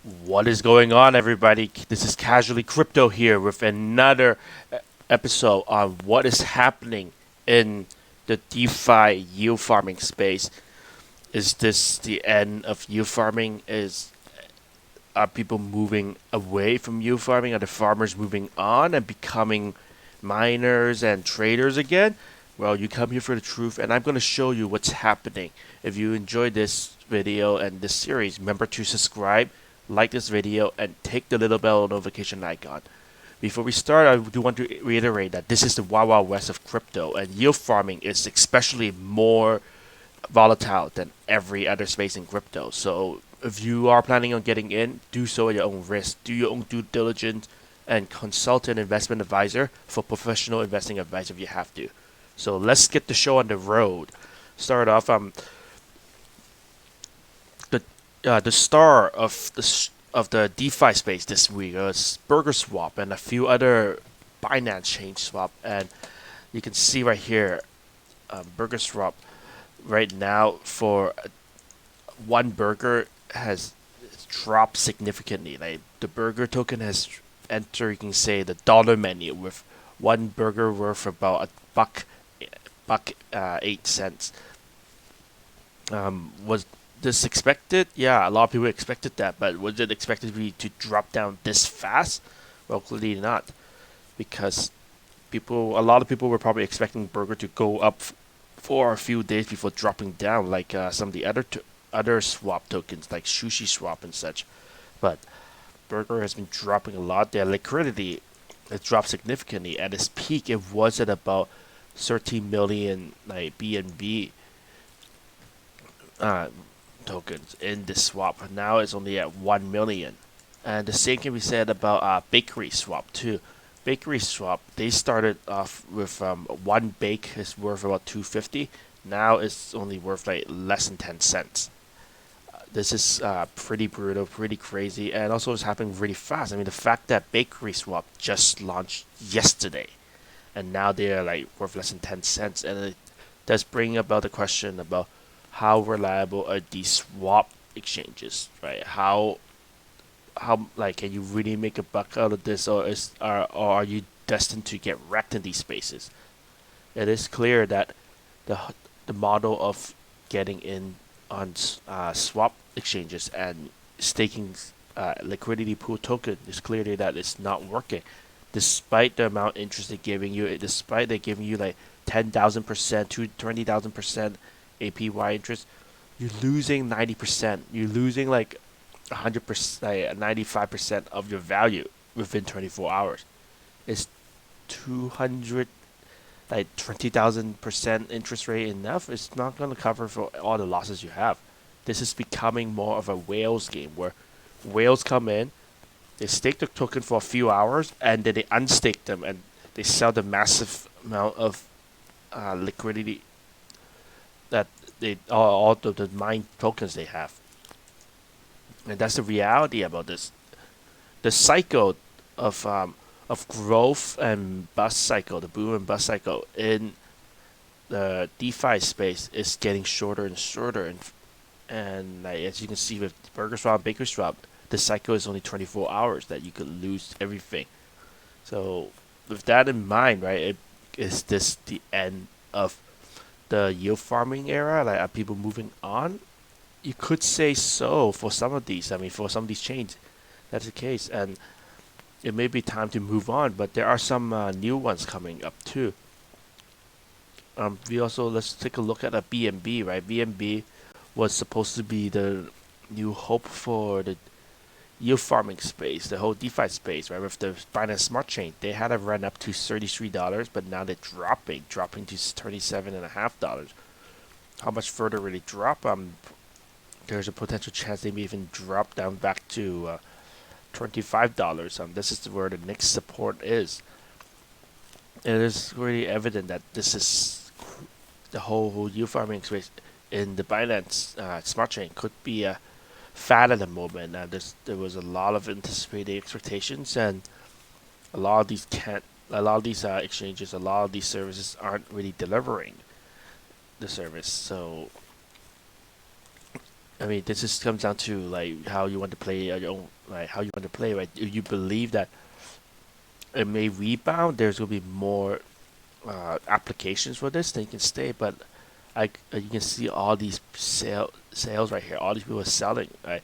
What is going on, everybody? This is Casually Crypto here with another episode on what is happening in the DeFi yield farming space. Is this the end of yield farming? Are people moving away from yield farming? Are the farmers moving on and becoming miners and traders again? Well, you come here for the truth, and I'm going to show you what's happening. If you enjoyed this video and this series, remember to subscribe, like this video, and take the little bell notification icon. Before we start, I do want to reiterate that this is the Wild Wild West of crypto, and yield farming is especially more volatile than every other space in crypto. So if you are planning on getting in, do so at your own risk. Do your own due diligence and consult an investment advisor for professional investing advice if you have to. So let's get the show on the road. Start off the star of the DeFi space this week was BurgerSwap and a few other Binance chain swap, and you can see right here, BurgerSwap right now for one burger has dropped significantly. Like the burger token has entered, you can say, the dollar menu with one burger worth about a buck 8 cents. Was this expected? Yeah, a lot of people expected that, but was it expected to drop down this fast? Well, clearly not, because a lot of people were probably expecting burger to go up for a few days before dropping down, like some of the other swap tokens like Sushi Swap and such. But burger has been dropping a lot. Their liquidity has dropped significantly. At its peak, it was at about 13 million like BNB tokens in this swap. Now it's only at 1 million. And the same can be said about Bakery Swap too. Bakery Swap, they started off with one bake is worth about 250. Now it's only worth like less than 10 cents. This is pretty brutal, pretty crazy, and also it's happening really fast. I mean, the fact that Bakery Swap just launched yesterday, and now they're like worth less than 10 cents, and it does bring about the question about how reliable are these swap exchanges, right? How like can you really make a buck out of this, or are you destined to get wrecked in these spaces? It is clear that the the model of getting in on swap exchanges and staking liquidity pool token is clearly that it's not working, despite the amount of interest they're giving you. Despite they're giving you like 10,000% to 20,000% APY interest, you're losing 90%. You're losing like 100%, 95% of your value within 24 hours. Is 200 like 20,000% interest rate enough? It's not going to cover for all the losses you have. This is becoming more of a whales game where whales come in, they stake the token for a few hours, and then they unstake them and they sell the massive amount of liquidity that all the mine tokens they have. And that's the reality about this. The cycle of growth and bust cycle, the boom and bust cycle in the DeFi space is getting shorter and shorter, and like, as you can see with BurgerSwap, BakerSwap, the cycle is only 24 hours that you could lose everything. So with that in mind, right, is this the end of the yield farming era? Like, are people moving on? You could say so for some of these. I mean, for some of these chains, that's the case, and it may be time to move on. But there are some new ones coming up too. We also let's take a look at a BNB. Right, BNB was supposed to be the new hope for the yield farming space, the whole DeFi space. Right, with the Binance Smart Chain, they had a run up to $33, but now they're dropping to $37.50. How much further will it drop? There's a potential chance they may even drop down back to $25. This is where the next support is. It is really evident that this is the whole yield farming space in the Binance smart chain could be a fad at the moment. There was a lot of anticipated expectations, and a lot of these exchanges, a lot of these services aren't really delivering the service. So I mean, this just comes down to like how you want to play your own, like how you want to play, right? If you believe that it may rebound, there's gonna be more applications for this, then you can stay. But you can see all these sales right here. All these people are selling. Right?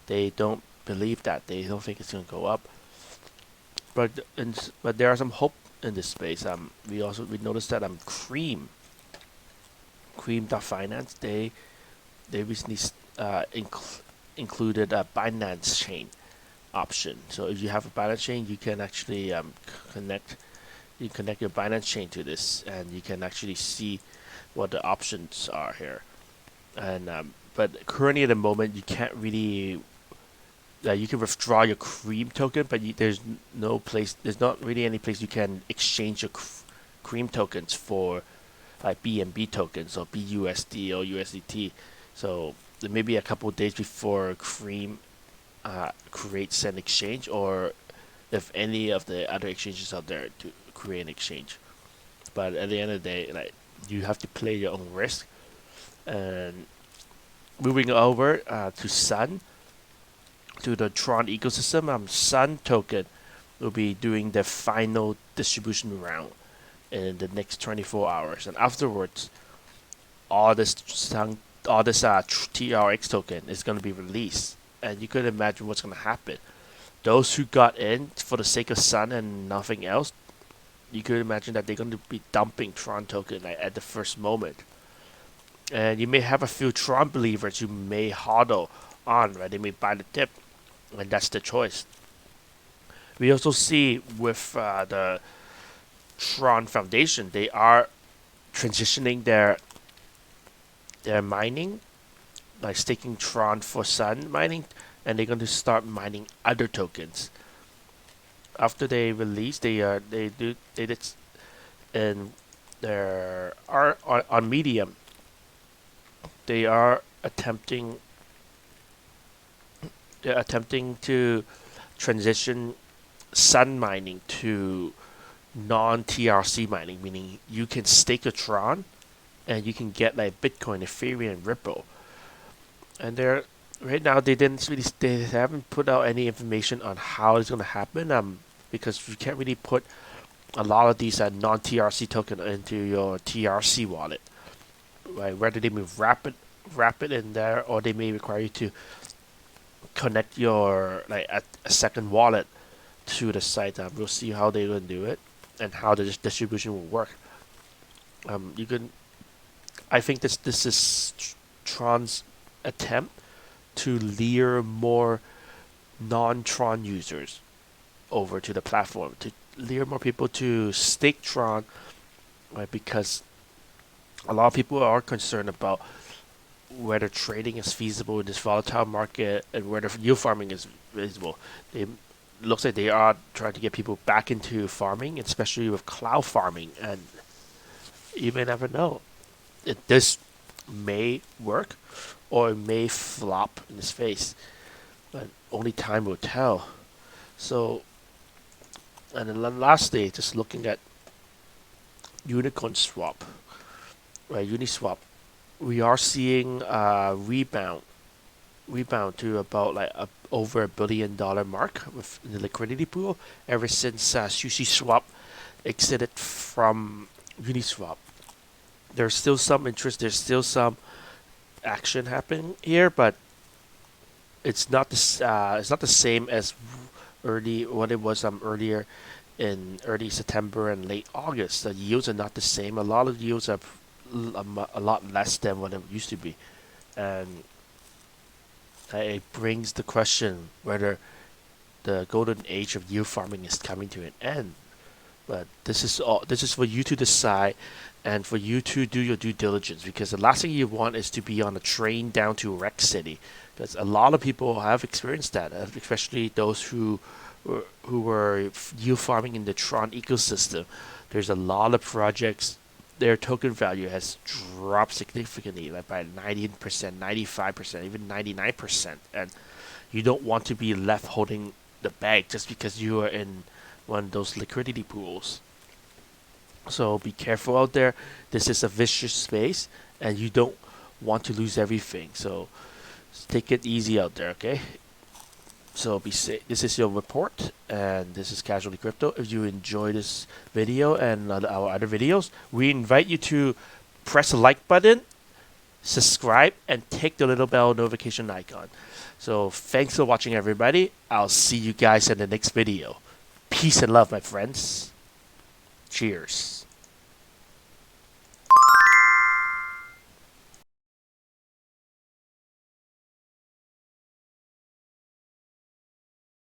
They don't believe that. They don't think it's gonna go up. But there are some hope in this space. We noticed that Cream.finance, they recently included a Binance chain option. So if you have a Binance chain, you can actually connect your Binance chain to this, and you can actually see what the options are here. And but currently at the moment, you can't really. You can withdraw your Cream token, but there's no place. There's not really any place you can exchange your Cream tokens for like BNB tokens or BUSD or USDT. So there may be a couple of days before Cream creates an exchange, or if any of the other exchanges out there to create an exchange. But at the end of the day, like, you have to play your own risk. And moving over to Sun, to the Tron ecosystem, Sun token will be doing the final distribution round in the next 24 hours, and afterwards, all this TRX token is going to be released, and you could imagine what's going to happen. Those who got in for the sake of Sun and nothing else, you could imagine that they're going to be dumping Tron token at the first moment. And you may have a few Tron believers who may hodl on, right? They may buy the dip, and that's the choice. We also see with the Tron Foundation, they are transitioning their mining, like staking Tron for Sun mining, and they're going to start mining other tokens. After they release, they did, and there are on Medium. They are attempting to transition Sun mining to non-TRC mining, meaning you can stake a Tron and you can get like Bitcoin, Ethereum, and Ripple. And they're right now they haven't put out any information on how it's going to happen. Because you can't really put a lot of these non-TRC token into your TRC wallet. Right? Whether they may wrap it in there, or they may require you to connect your a second wallet to the site. We'll see how they're going to do it and how the distribution will work. I think this is Tron's attempt to lure more non-Tron users over to the platform, to lure more people to stake Tron, right? Because a lot of people are concerned about whether trading is feasible in this volatile market and whether yield farming is feasible. It looks like they are trying to get people back into farming, especially with cloud farming, and you may never know. This may work or it may flop in his face, but only time will tell. So, and then lastly, just looking at Unicorn Swap, right? Uniswap, we are seeing a rebound to about over $1 billion mark with the liquidity pool ever since SushiSwap exited from Uniswap. There's still some interest. There's still some action happening here, but it's not the same as what it was earlier in early September and late August. The yields are not the same. A lot of yields are a lot less than what it used to be, and it brings the question whether the golden age of yield farming is coming to an end. But this is for you to decide, and for you to do your due diligence, because the last thing you want is to be on a train down to REKT City, because a lot of people have experienced that, especially those who were yield farming in the Tron ecosystem. There's a lot of projects. Their token value has dropped significantly, like by 90%, 95%, even 99%, and you don't want to be left holding the bag just because you are in one of those liquidity pools. So be careful out there. This is a vicious space, and you don't want to lose everything. So Take it easy out there, okay? So be safe. This is your report, and this is Casually Crypto. If you enjoy this video and our other videos, we invite you to press the like button, subscribe, and take the little bell notification icon. So thanks for watching, everybody. I'll see you guys in the next video. Peace and love, my friends. Cheers.